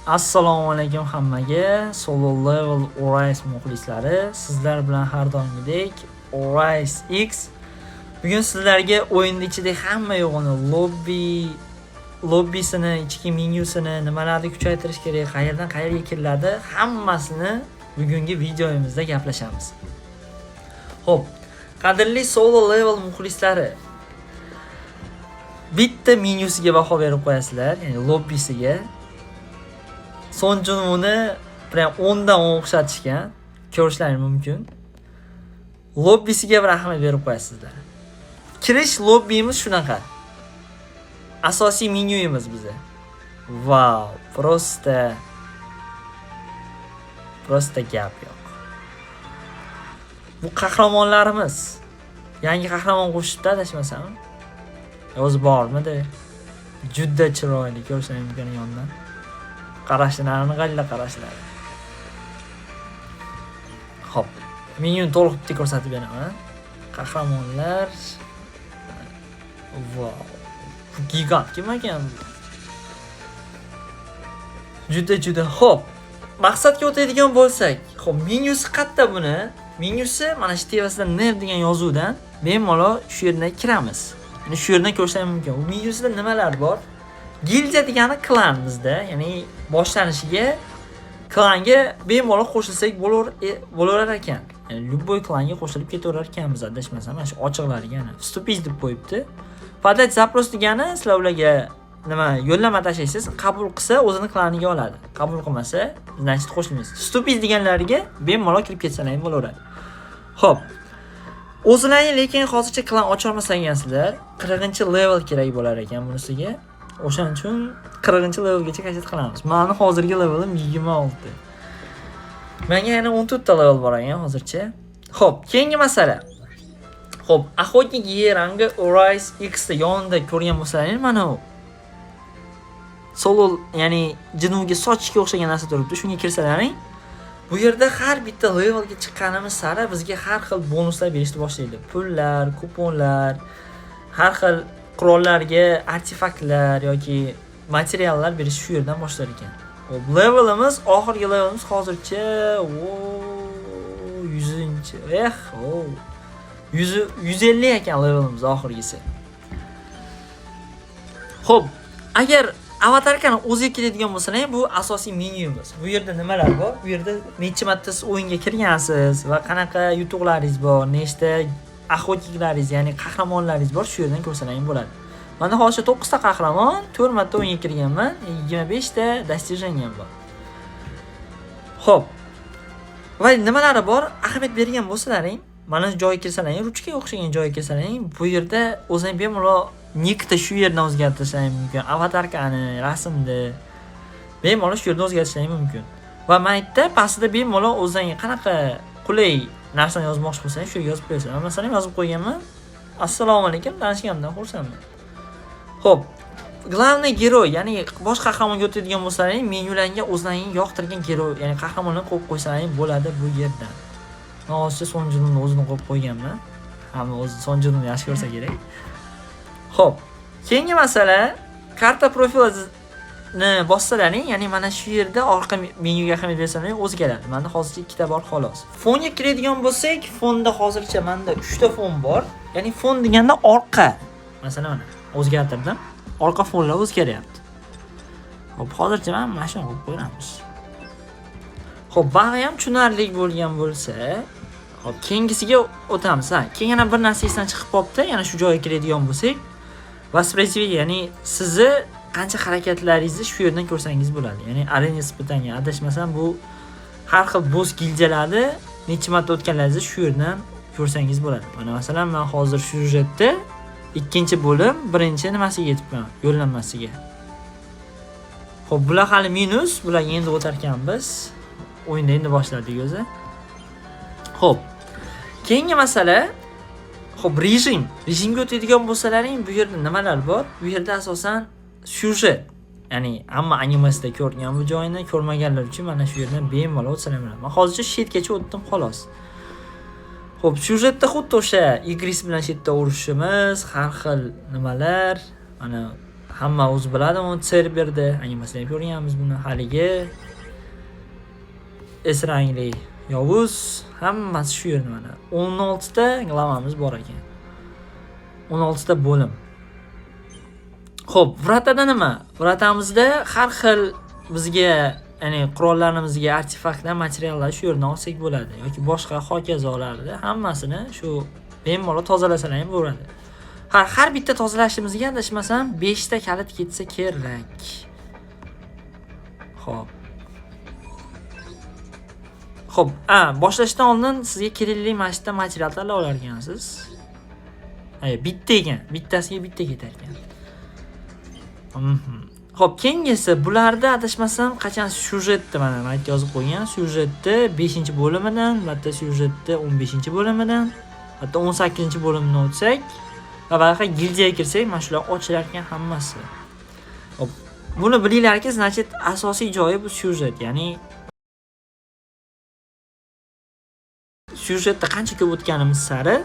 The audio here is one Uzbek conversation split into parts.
Assalomu alaykum hammaga. Solo Level Orise muxlislari, sizlar bilan har doimgidek Orise X. Bugun sizlarga o'yinning ichida hamma yo'g'ini lobbisini, ichki menyusini, nimalarni kuchaytirish kerak, qayerdan qayerga kiriladi, hammasini bugungi videomizda gaplashamiz. Xo'p, qadrli Solo Level muxlislari, bitta menyusiga baho berib qo'yasizlar, ya'ni lobbisiga. So'njuni prям 10 dan 10 o'xshatishgan, ko'rishlaringiz mumkin. Lobbisiga bir ahamiyat berib qo'yasizlar. Kirish lobbimiz shunaqa. Asosiy menyuyimiz bizda. Wow, просто gap yo'q. Bu qahramonlarimiz. Yangi qahramon qo'shibdi, adashmasam. O'zi bormidi? Juda chiroyli, ko'rishlaringiz mumkin yondan. Qarashlarini g'alla qarashlari. Xo'p, menyuni to'liq bitta ko'rsatib beraman. Qahramonlar. Wow. Gigant kim ekan? Juda. Xo'p, maqsadga o'tadigan bo'lsak, xo'p, menyusi qayerda buni? Menyusi mana shu tevasida nev degan yozuvdan bemalol shu yerdan kiramiz. Ya'ni shu yerdan ko'rishlaringiz mumkin. Bu menyusida nimalar bor? Gildiya degani klan bizda, ya'ni boshlanishiga klanga bemalol qo'shilsak bo'lar ekan. Ya'ni любой klanga qo'shilib ketaverar ekanmiz, adashmasam, mana shu ochiqlariga ana вступить deb qo'yibdi. Подать запрос degani sizlar ularga nima yo'llanma tashlaysiz, qabul qilsa o'zini klaniga oladi. Qabul qilmasa, значит qo'shilmaysiz. Вступить deganlariga bemalol kirib ketsalaringiz bo'laveradi. Xo'p. O'zlaring lekin hozircha klan ocha olmasangansizlar, 40-level kerak bo'lar ekan bunisiga. O'shaning uchun 40-levelgacha kashet qilamiz. Meni hozirgi levelim 26. Menga yana 14 ta level bor ekan hozircha. Xo'p, keyingi masala. Xo'p, Охотник Е rangi Orise X da yonida ko'rgan bo'lsalaringiz, mana u. Solo, ya'ni jinuvga sochga o'xshagan narsa turibdi. Shunga kirsalaring, bu yerda har bitta levelga chiqqanimiz sari bizga har xil bonuslar berishni boshlaydi. Pullar, kuponlar, har xil qurollarga artefaktlar yoki materiallar berish shu yerdan boshlar ekan. Xo'p, levelimiz, oxirgi levelimiz hozircha 100-chi. 150 ekan levelimiz oxirgisi. Xo'p, agar avatarkani o'ziga keladigan bo'lsangiz, bu asosiy menyuyimiz. Bu yerda nimalar bor? Bu yerda necha marta siz o'yinga kirgansiz va qanaqa yutuqlaringiz bor, nechta охотниklaringiz, ya'ni qahramonlaringiz bor, shu yerdan ko'rsalaring bo'ladi. Mana hozir 9 ta qahramon, 4 marta o'yinga kirganman, 25 ta достижением bor. Xo'p. Va nimalari bor? Ahamiyat bergan bo'lsalaring, mana shu joyga kirsalaring, ruchkaga o'xshagan joyga kirsalaring, bu yerda o'zing bemalol nikda shu yerdan o'zgartirishlaring mumkin. Avatarkani, rasmni bemalol shu yerdan o'zgartirishlaring mumkin. Va maytda pastida bemalol o'zing qanaqa qulay narsani yozmoqchi bo'lsangiz, shu yerga yozib qo'yasizlar. Masalan, yozib qo'yganman. Assalomu alaykum, tanishganimdan xursandman. Xo'p, главный герой, ya'ni bosh qahramonga o'tadigan bo'lsalaring, menyularga o'zlaringiz yoqtirgan gерой, ya'ni qahramonlarni qo'yib qo'ysalaring bo'ladi bu yerdan. Men hozircha Sonjunni o'zini qo'yib qo'yganman. Hamma o'zi Sonjunni yaxshi ko'rsa kerak. Xo'p, keyingi masala, karta profilini bossalaring, ya'ni mana shu yerda orqa menyuga ahamiyat bersalaring o'zi keladi. Menda hozircha 2 ta bor xolos. Fonga kiradigan bo'lsak, fonda hozircha menda 3 ta fon bor. Ya'ni fon deganda orqa. Masalan, mana o'zgartirdim. Orqa fonlar o'zgaryapti. Xo'p, hozircha mana shuni qo'yib qo'yamiz. Xo'p, buni ham tushunarli bo'lgan bo'lsa, xo'p, keyingisiga o'tamiz. Keyin yana bir narsa esdan chiqib qolibdi. Yana shu joyga kiradigan bo'lsak, воспроизведение, ya'ni sizni qancha harakatlaringizni shu yerdan ko'rsangiz bo'ladi. Ya'ni arena испытание, adashmasam bu har xil boss gildiyalarni necha marta o'tganlaringizni shu yerdan ko'rsangiz bo'ladi. Mana masalan, men hozir shu sujetda 2-bo'lim 1-nimasiga yetibman, yo'llanmasiga. Xo'p, bular hali minus, bular endi o'tar ekanmiz. O'yinda endi boshladik o'zi. Xo'p. Keyingi masala, xo'p, rejimga o'tadigan bo'lsalaring, bu yerda nimalar bor? Bu yerda asosan syujet. Ya'ni hamma animasida ko'rgan bu joyini ko'rmaganlar uchun mana shu yerdan bemalol o'tsalar bo'ladi. Men hozircha shetgacha o'tdim xolos. Xo'p, syujetda xuddi o'sha Igris bilan shetda urushimiz, har xil nimalar, mana hamma o'zi biladi uni serverda animasiyalar ko'rganmiz buni haligi S rangli Yovuz hammasi shu yerda mana 16 ta glavamiz bor ekan. 16 ta bo'lim. Xo'p, vratada nima? Vratamizda har xil bizga ya'ni qurollarimizga artefaktlar, materiallar shu yerdan olsak bo'ladi yoki boshqa hokazolarni hammasini shu bemalol tozalasalar ham bo'ladi. Har bitta tozalashimizga adashmasam 5 ta kalit ketsa kerak. Xo'p, boshlashdan oldin sizga kerakli mashqda materiallar olar ekansiz. Bitta ekan, bittasiga bitta ketar ekan. Xo'p, keyingisi bularda adashmasam qachon syujetni mana aytib yozib qo'ygan. Syujetni 5-bo'limidan, albatta syujetni 15-bo'limidan, albatta 18-bo'limini o'tsak va boshqa gildiyaga kirsak, mana shular ochilar ekan hammasi. Xo'p, buni bilinglarki, значит, asosiy joyi bu syujet, ya'ni syujetda qancha ko'p o'tganimiz sari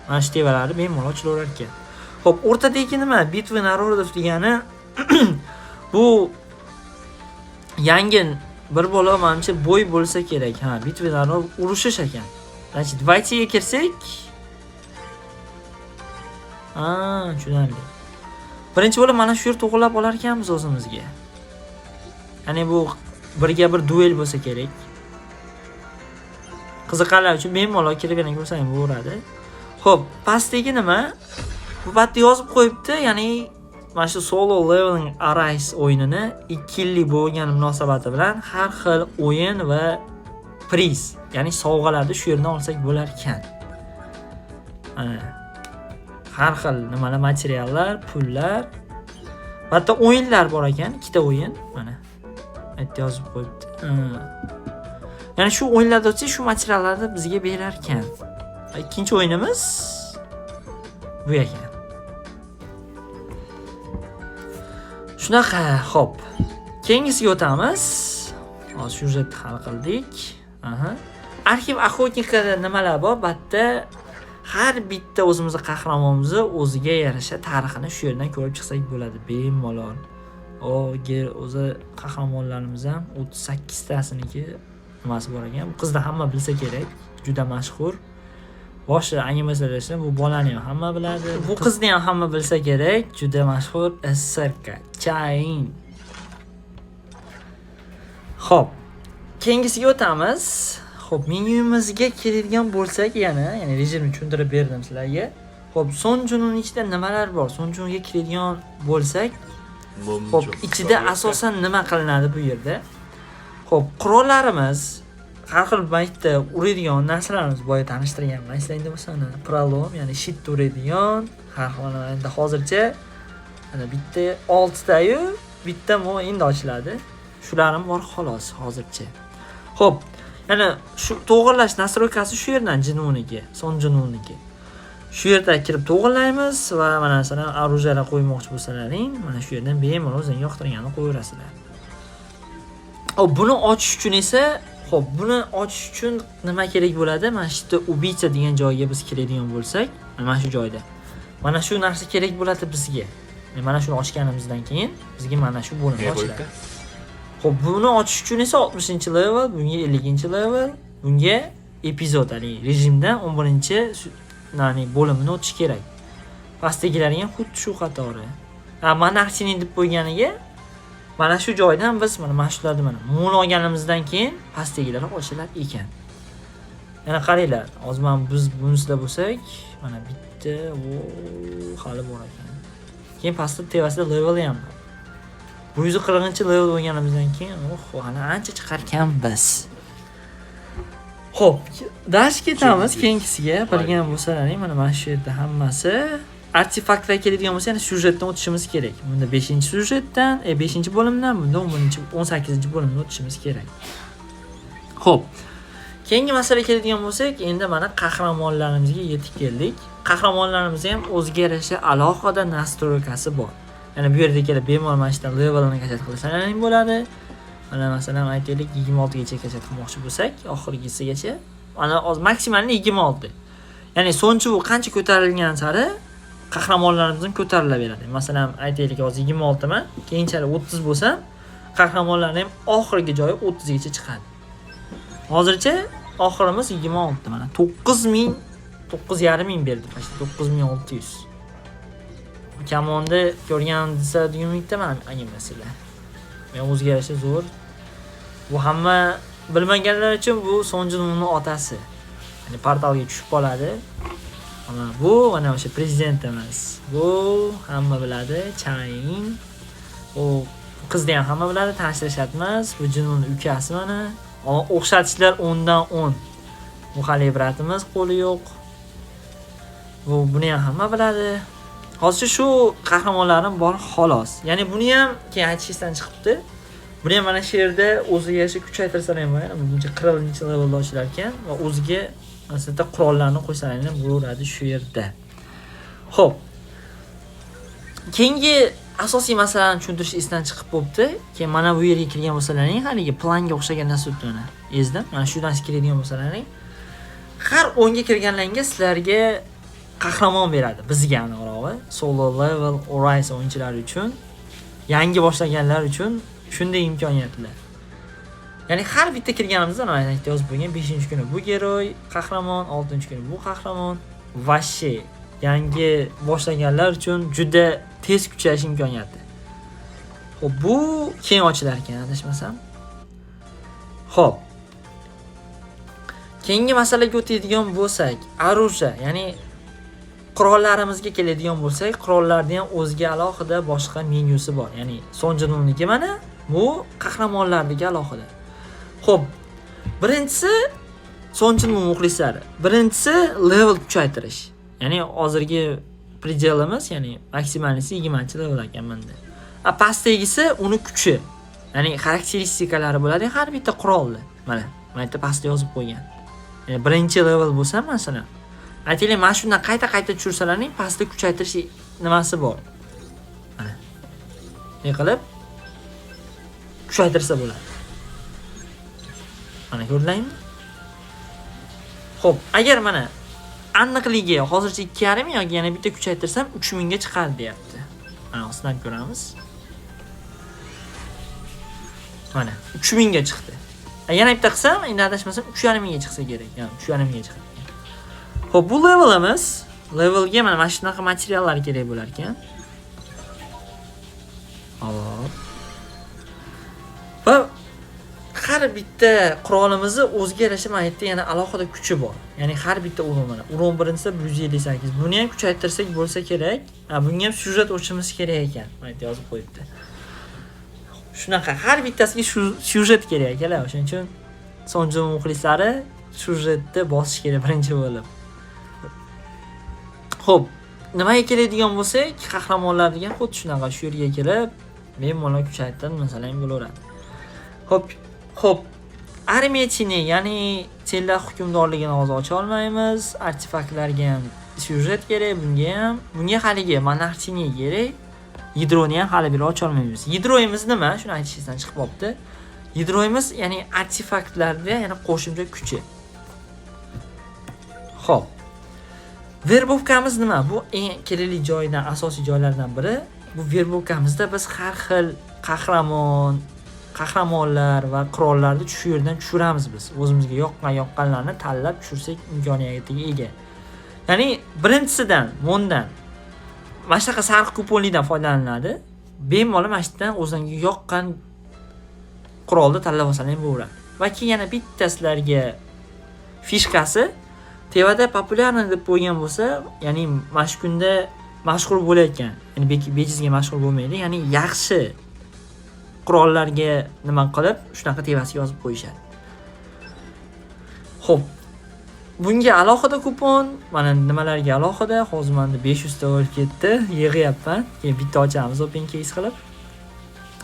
mana shu tevalari bemalol ochilaverar ekan. Xo'p, o'rtadagi nima? Bitva narodov degani bu yangi bir bola menimcha bo'y bo'lsa kerak. Bitva narodov urushish ekan. Значит, Vaytiga kirsak, tushunarli. Birinchi bo'lib mana shu yer to'g'rilab olar ekanmiz o'zimizga. Ya'ni bu birga bir duel bo'lsa kerak. Qiziqarlar uchun bemalol kirib yana ko'rsang bo'lardi. Xo'p, pastdagi nima? Bu yerda yozib qo'yibdi, ya'ni mana shu solo leveling Arise o'yinini 2 yillik bo'lgan munosabati bilan har xil o'yin va priz, ya'ni sovg'alarni shu yerdan olsak bo'lar ekan. Har xil nimalar, materiallar, pullar, hatto o'yinlar bor ekan, 2 ta o'yin mana. Aytib yozib qo'yibdi. Ya'ni shu o'yinlarda o'tsak, shu materiallarni bizga berar ekan. Ikkinchi o'yinimiz bu ekan. Shunaqa, xo'p. Keyingisiga o'tamiz. Hozir syujetni hal qildik. Arxiv охотникada nimalar bor? Batda har bitta o'zimizning qahramonimizni o'ziga yarasha tarixini shu yerdan ko'rib chiqsak bo'ladi bemalol. O'zi qahramonlarimiz ham 38 tasiniki nimasi bor ekan. Bu qizni hamma bilsa kerak, juda mashhur. Boshqa animatsiyalar bu bolani ham hamma biladi. Bu qizni ham hamma bilsa kerak, juda mashhur SRK Chain. Xo'p, keyingisiga o'tamiz. Xo'p, menyumizga keladigan bo'lsak yana, ya'ni rejimni tushuntirib berdim sizlarga. Xo'p, Sonjunning ichida nimalar bor? Sonjunga keladigan bo'lsak, xo'p, ichida asosan nima qilinadi bu yerda? Xo'p, qurollarimiz, har xil paytda uradigan narsalarimiz boya tanishtirganman. Esingizda bo'lsa, prolom, ya'ni shit uradigan, har xil endi hozircha mana bitta 6 tayu, bitta endi ochiladi. Shularim bor xolos hozircha. Xo'p, yana shu to'g'irlash nastroykasi shu yerdan Jinuniki, Son Jinuniki. Shu yerda kirib to'g'irlaymiz va mana masalan orujalar qo'ymoqchi bo'lsalaring, mana shu yerdan bemalol o'zingizga yoqtirganini qo'yaverasizlar. Xo'p, buni ochish uchun esa, xo'p, buni ochish uchun nima kerak bo'ladi? Mana shu yerda ubiycha degan joyga biz kiradigan bo'lsak, mana shu joyda. Mana shu narsa kerak bo'ladi bizga. Mana shuni ochganimizdan keyin bizga mana shu bo'lim ochiladi. Xo'p, buni ochish uchun esa 60-level, bunga 50-level, bunga epizod, ya'ni rejimdan 11 bo'limini o'tish kerak. Pastdagilarga ham xuddi shu qatori. Monarchining deb qo'yganiga mana shu joydan biz mana shularni mana mo'l olganimizdan keyin pastdagilar ochilar ekan. Yana qaranglar, hozir biz bunisida bo'lsak, mana bitta hali bor ekan. Keyin pastda tevasida level ham bor. 140-level bo'lganimizdan keyin, hali ancha chiqarkanmiz. Xo'p, dash ketamiz keyingisiga. Bilgan bo'lsalaring, mana shu yerda hammasi artefaktlar keladigan bo'lsa, yana syujetdan o'tishimiz kerak. Bunda 5-syujetdan, 5-bo'limdan, bunda 18-bo'limdan o'tishimiz kerak. Xo'p. Keyingi masala keladigan bo'lsak, endi mana qahramonlarimizga yetib keldik. Qahramonlarimiz ham o'ziga yarasha alohida nastroykasi bor. Ya'ni bu yerda kelib bemalol mashdan levelini kashat qilsalaring bo'ladi. Mana masalan aytaylik 26 gacha kashat qilmoqchi bo'lsak, oxirgisigacha, mana maksimalni 26. Ya'ni so'nchi bu qancha ko'tarilgan sari qahramonlarimiz ko'tarilaveradi. Masalan, aytaylik hozir 26 man, keyinchalik 30 bo'lsa, qahramonlarning ham oxirgi joyi 30 gacha chiqadi. Hozircha oxirimiz 26 mana 9000 9.500 berdi. 9600. Kamonni ko'rgan desa umiddaman animasiyalar. Men o'zgarishi zo'r. Bu hamma bilmaganlar uchun bu Sonjinning otasi. Ya'ni portalga tushib qoladi. Mana bu mana o'sha prezident emas. Bu hamma biladi, Chayin. U qizni ham hamma biladi, tanishtirishatmas. Bu Jinning ukasi mana. O'xshatishlar 10 dan 10. Bu hali ibratimiz qo'li yo'q. Buni ham hamma biladi. Hozir shu qahramonlarim bor xolos. Ya'ni buni ham keyin aytishdan chiqibdi. Buni ham mana shu yerda o'ziga yarasha kuchaytirsalar ham bo'ladi. Buncha 40-chi levelda ochilar ekan va o'ziga aslida qurollarni qo'ysalar ham bo'laveradi shu yerda. Xo'p. Keyingi asosiy masalani tushuntirish esdan chiqib bo'libdi. Keyin mana bu yerga kirgan bo'lsalaring, haligi planga o'xshagan narsa o'tdi mana. Ezdim. Mana shudan kiradigan bo'lsalaring, har 10 ga kirganlaringga sizlarga qahramon beradi. Bizga aniqrog'i, solo level Orise o'yinchilari uchun, yangi boshlaganlar uchun shunday imkoniyatlar. Ya'ni har bitta kirganimizda mana yozib qo'ygan 5-kuni bu giroy qahramon, 6-kuni bu qahramon. Vashi yangi boshlaganlar uchun juda tez kuchayish imkoniyati. Xo'p, bu keyin ochilar ekan, adashmasam. Xo'p. Keyingi masalaga o'tadigan bo'lsak, orужие, ya'ni qurollarimizga keladigan bo'lsak, qurollarda ham o'ziga alohida boshqa menyusi bor. Ya'ni Sonjinungniki mana bu qahramonlarga alohida. Xo'p, birinchisi Sonjinun muxlislari. Birinchisi level kuchaytirish. Ya'ni hozirgi predelimiz, ya'ni maksimalisi 20-level ekan menda. Pastdagisi uni kuchi. Ya'ni xarakteristikalari bo'ladi har bitta qurolni. Mana bu yerda pastda yozib qo'ygan. Ya'ni birinchi level bo'lsa, masalan, aytaylik, mana shundan qayta tushirsalarning pastda kuchaytirish nimasi bor. Mana. Ne qilib kuchaytirsa bo'ladi. Mana ko'rdingmi? Xo'p, agar mana aniqligi hozircha 2.5 yoki yana bitta kuchaytirsam 3000 ga chiqadi deyapti. Mana sinab ko'ramiz. Mana 3000 ga chiqdi. Yana bitta qilsam, endi adashmasam 3.5 ga chiqsa kerak. Ya'ni 3.5 ga chiqadi. Xo'p, bu levelimiz, levelga mana shunaqa materiallar kerak bo'lar ekan. Hop. Va har bitta qurolimizni o'ziga yarasha mana yerda yana alohida kuchi bor. Ya'ni har bitta o'rin mana. O'rin birinchisida 158. Buni ham kuchaytirsak bo'lsa kerak. Bunga ham syujet o'chimiz kerak ekan. Mana yerda yozib qo'yibdi. Shunaqa har bittasiga syujet kerak ekan. O'shaning uchun Sonjin muxlislari syujetni bosish kerak birinchi bo'lib. Xo'p, nimaga keladigan bo'lsak, qahramonlar degan xuddi shunaqa shu yerga kelib, bemalol kuchaytirib masalan bo'laveradi. Xo'p, armiyachini, ya'ni senlar hukmdorligini hozir ocha olmaymiz. Artefaktlarga ham syujet kerak, bunga haligi monarchini kerak. Yidroni ham hali bir ocha olmaymiz. Yidroimiz nima? Shuni aytishdan chiqib qolibdi. Yidroimiz, ya'ni artefaktlarda yana qo'shimcha kuchi. Xo'p. Verbovkamiz nima? Bu eng kerakli joydan, asosiy joylardan biri. Bu verbovkamizda biz har xil qahramonlar va qurollarni shu yerdan tushiramiz biz. O'zimizga yoqqanlarni tanlab tushirsak imkoniyatiga ega. Ya'ni birinchisidan, mondan mana shunaqa sariq kuponlikdan foydalaniladi. Bemalol mana shundan o'zingizga yoqqan qurolni tanlab olsangiz ham bo'laveradi. Va keyin yana bitta sizlarga fishkasi tevada populyarni deb qo'ygan bo'lsa, ya'ni mana shu kunda mashhur bo'layotgan, ya'ni bejizga mashhur bo'lmaydi, ya'ni yaxshi qurollarga nima qilib, shunaqa tevasiga yozib qo'yishadi. Xo'p. Bunga alohida kupon, mana nimalarga alohida, hozir menda 500 ta olib ketdi, yig'yapman. Keyin bitta ochamiz open case qilib.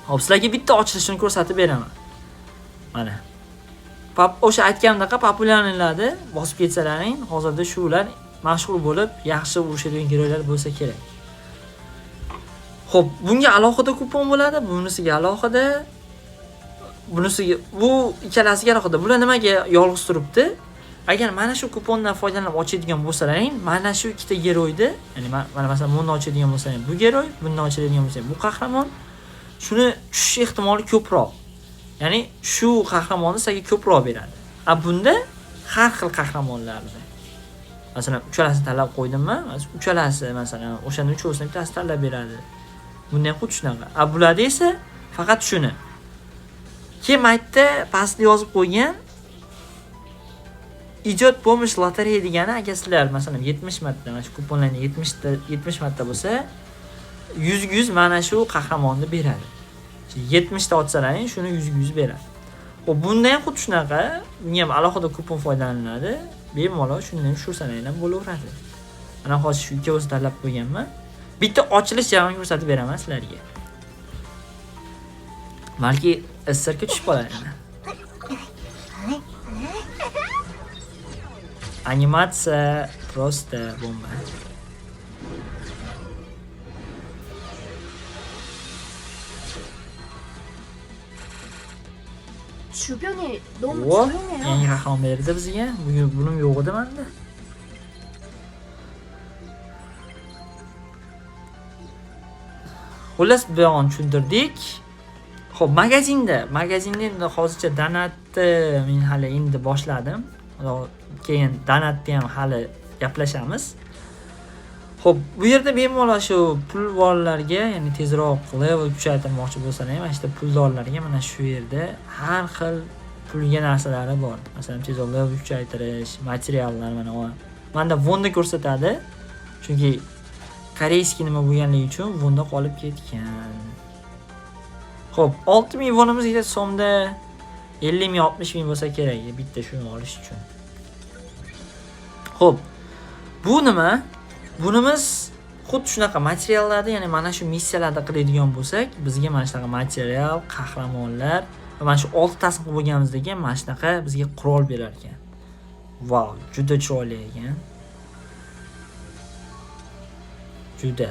Xo'p, sizlarga bitta ochilishini ko'rsatib beraman. Mana. O'sha aytganimdek populyarlarni bosib ketsalaring, hozirda shular mashhur bo'lib, yaxshi urushadigan giroylar bo'lsa kerak. Xo'p, bunga alohida kupon bo'ladi, bunisiga alohida, bunisiga, bu ikkalasiga alohida. Bular nimaga yolg'iz turibdi? Agar mana shu kupondan foydalanib ochadigan bo'lsalaring, mana shu ikkita geroyni, ya'ni mana masalan bundan ochadigan bo'lsalaring, bu geroy, bundan ochadigan bo'lsalaring, bu qahramon shuni tushish ehtimoli ko'proq. Ya'ni shu qahramonni sizga ko'proq beradi. Bunda har xil qahramonlarni. Masalan, uchalasini tanlab qo'ydimmi? Uchalasi masalan, o'shanda uchovsini bittasi tanlab beradi. Bunda ham xuddi shunaqa. Bularda esa faqat shuni. Keyin maytda pastda yozib qo'ygan ijod bo'lmish lotereya degani, agar sizlar masalan 70 marta, mana shu kuponlarni 70 marta bo'lsa, 100 mana shu qahramonni beradi. 70 ta ochsalaring, shuni 100 beradi. Bunda ham xuddi shunaqa, bunga ham alohida kupon foydalaniladi. Bemalol shundan ham tushirsangiz ham bo'laveradi. Mana hozir shu ikkovini tanlab qo'yganman. Bitta ochilish jarayonini ko'rsatib beraman sizlarga. Balki sirka tushib qoladi. Animatsiya просто bomba. 주변이 너무 О, 조용해요. yangi qahramon berdi bizga. Buning yo'q edi menda. Xullas bu yo'g'on tushuntirdik. Xo'p, magazinda endi hozircha donatni men hali endi boshladim. Keyin donatni ham hali gaplashamiz. Xo'p, bu yerda bemalol shu pulvorlarga, ya'ni tezroq level kuchaytirmoqchi bo'lsangiz, mana shu puldorlarga mana shu yerda har xil pulga narsalari bor. Masalan, tezroq level kuchaytirish, materiallar mana bu. Menda vonda ko'rsatadi. Chunki koreyskiy nima bo'lganligi uchun vonda qolib ketgan. Xo'p, 6000 vonimizga so'mda 50 ming 60 ming bo'lsa kerak bitta shuni olish uchun. Xo'p, bu nima? Bunimiz xuddi shunaqa materiallarni, ya'ni mana shu missiyalarni qiladigan bo'lsak, bizga mana shunaqa material, qahramonlar va mana shu 6 tasini qilib bo'lganimizdagi mana shunaqa bizga qurol berar ekan. Vau, juda chiroyli ekan. Juda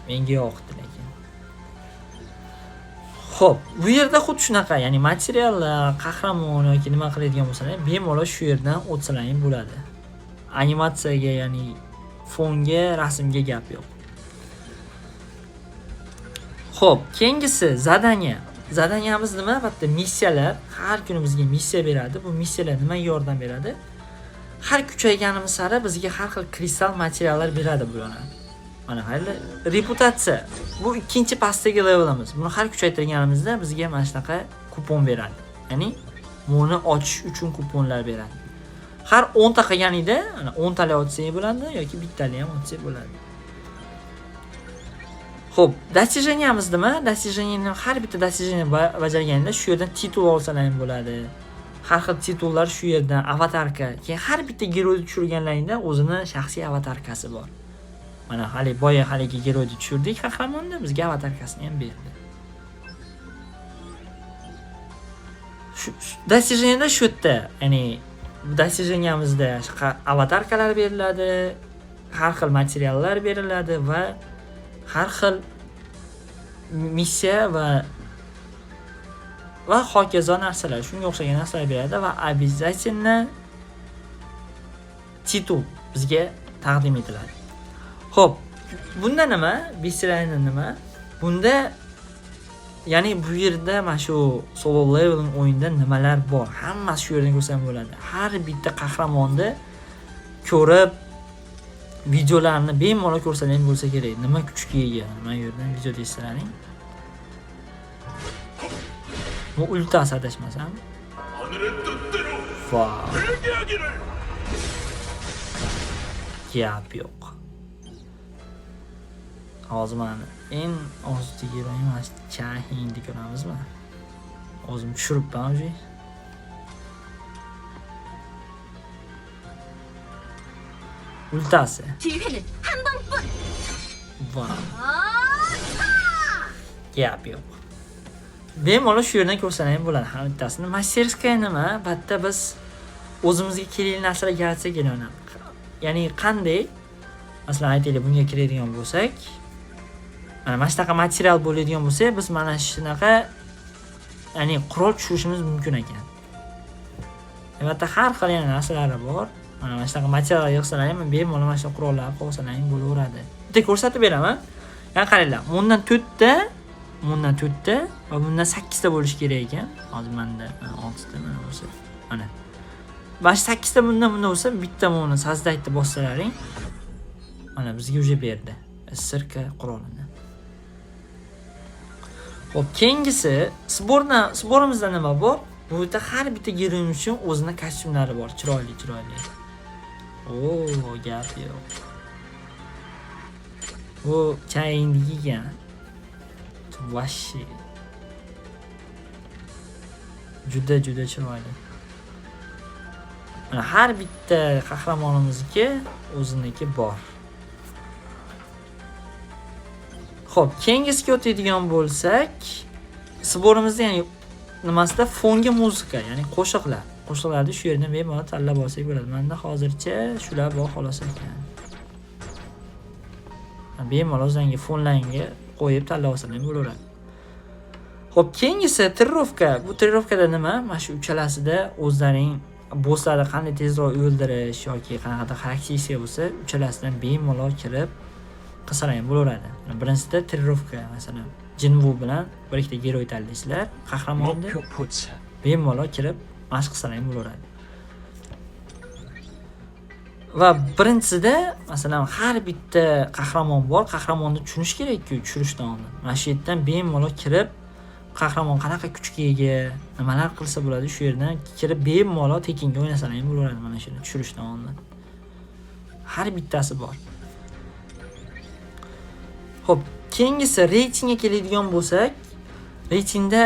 menga yoqdi lekin. Xo'p, bu yerda xuddi shunaqa, ya'ni materiallar, qahramon yoki nima qiladigan bo'lsangiz, bemalol shu yerdan o'tsalaring bo'ladi. Animatsiyaga, ya'ni fonga, rasmga gap yo'q. Xo'p, keyingisi zadaniya. Zadaniyamiz nima? Albatta missiyalar. Har kuni bizga missiya beradi. Bu missiyalar nimaga yordam beradi? Har kuchayganimiz sari bizga har xil kristal materiallar beradi bular. Mana hali reputatsiya. Bu ikkinchi pastdagi levelimiz. Buni har kuchaytirganimizda bizga mana shunaqa kupon beradi. Ya'ni buni ochish uchun kuponlar beradi. Har 10 ta qilganingda, ana 10 talik ochsangiz bo'ladi yoki bittalik ham ochsangiz bo'ladi. Xo'p, достижениямыз nima? Достижениyaning har bitta достижение bajarganingda shu yerdan titul olsalaring bo'ladi. Har xil titullar shu yerdan, avatarka. Keyin har bitta geroyni tushirganlaringda o'zini shaxsiy avatarkasi bor. Mana haligi geroyni tushirdik qahramonda, bizga avatarkasini ham berdi. Shu достижениyada shu yerda, ya'ni достижениямizda avatarkalar beriladi, har xil materiallar beriladi va har xil missiya va hokazo narsalar, shunga o'xshagan narsalar beradi va обязательно titul bizga taqdim etiladi. Xo'p, bunda nima? Bisrayni nima? Bunda ya'ni bu yerda mana shu solo leveling o'yinda nimalar bor? Hammasi shu yerdan ko'rsam bo'ladi. Har bitta qahramonni ko'rib videolarni bemalol ko'rsalang bo'lsa kerak. Nima kuchga ega? Mana yerdan video deysizlaring. Bu ultasi adashmasam. Vau. Gap yo'q. Hozir mana en ozdagi emas, Chahingni ko'ramizmi? O'zim tushiribman o'zi. ultasi. 기회는 한 번뿐. Vau. Gap yo'q. Bemalol shu yerdan ko'rsangiz bo'ladi har bittasini. Masterskaya nima? Albatta biz o'zimizga kerakli narsalar yaratsak bo'ladi. Ya'ni qanday? Masalan, aytaylik, bunga kiradigan bo'lsak, mana shunaqa material bo'ladigan bo'lsa, biz mana shunaqa ya'ni qurol tushirishimiz mumkin ekan. Albatta har xil yana narsalari bor. Mana shunaqa material yig'salar ham bemalol mana shu qurollar qo'ysalar ham bo'laveradi. Bitta ko'rsatib beraman. Yana qaranglar, bundan 4 ta va bundan 8 ta bo'lishi kerak ekan. Hozir menda 6 ta mana bo'lsa. Mana. Bash 8 ta bundan bo'lsa, bitta buni sazdaytda bossalaring. Mana bizga уже berdi. Sirka qurolini. Xo'p, keyingisi sborimizda nima bor? Bu yerda har bitta geroy uchun o'zini kostyumlari bor, chiroyli. Gap yo'q. Bu chayindigigan. Vashi. Juda chiroyli. Mana har bitta qahramonimizga o'ziniki bor. Xo'p, keyingisiga o'tadigan bo'lsak, sborimizda ya'ni nimasida fonga muzika, ya'ni qo'shiqlar. Qo'shiqlarni shu yerdan bemalol tanlab olsak bo'ladi. Menda hozircha shular bor xolos ekan. Bemalol o'zingizga fonlarga qo'yib tanlab olsangiz bo'laveradi. Xo'p, keyingisi trenirovka. Bu trenirovkada nima? Mana shu uchalasida o'zlaring bosslarni qanday tezroq o'ldirish yoki qanaqadir xarakteristika bo'lsa, uchalasidan bemalol kirib qilsalar ham bo'laveradi. Birinchisida trenirovka, masalan, Jinvu bilan bir ikkita geroy tanlaysizlar, qahramonni bemalol kirib mashq qilsalar ham bo'laveradi. Va birinchisida masalan har bitta qahramon bor, qahramonni tushunish kerak-ku tushirishdan oldin. Mana shu yerdan bemalol kirib qahramon qanaqa kuchga ega, nimalar qilsa bo'ladi, shu yerdan kirib bemalol tekinga o'ynasalar ham bo'laveradi mana shuni tushirishdan oldin. Har bittasi bor. Xo'p, keyingisi reytingga keladigan bo'lsak, reytingda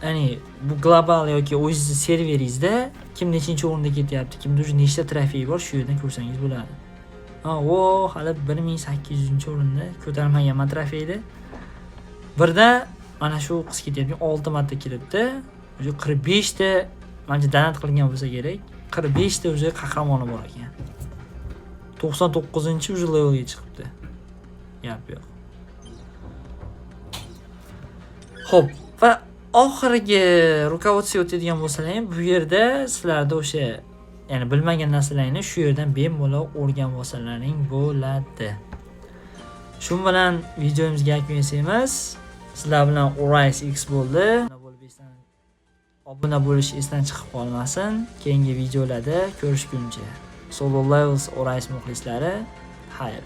ya'ni bu global yoki o'zingiz serveringizda kim nechinchi o'rinda ketyapti, kimda уже nechta trofey bor, shu yerdan ko'rsangiz bo'ladi. Hali 1800-o'rinda ko'tarmaganman trofeyni. Birda mana shu qiz ketyapti, 6 marta kiribdi. Уже 45 ta menga donat qilgan bo'lsa kerak. 45 ta уже qahramoni bor ekan. 99-chi уже levelga chiqibdi. Gap yo'q. Xo'p, va oxirgi rukovodsiya o'tadigan bo'lsalar ham bu yerda sizlarda o'sha ya'ni bilmagan narsalarni shu yerdan bemalol o'rganib olsalaring bo'ladi. Shu bilan videomizga yakun yasaymiz. Sizlar bilan Orise X bo'ldi. Obuna bo'lish esdan chiqib qolmasin. Keyingi videolarda ko'rishguncha. Solo Levels Orise muxlislari, xayr.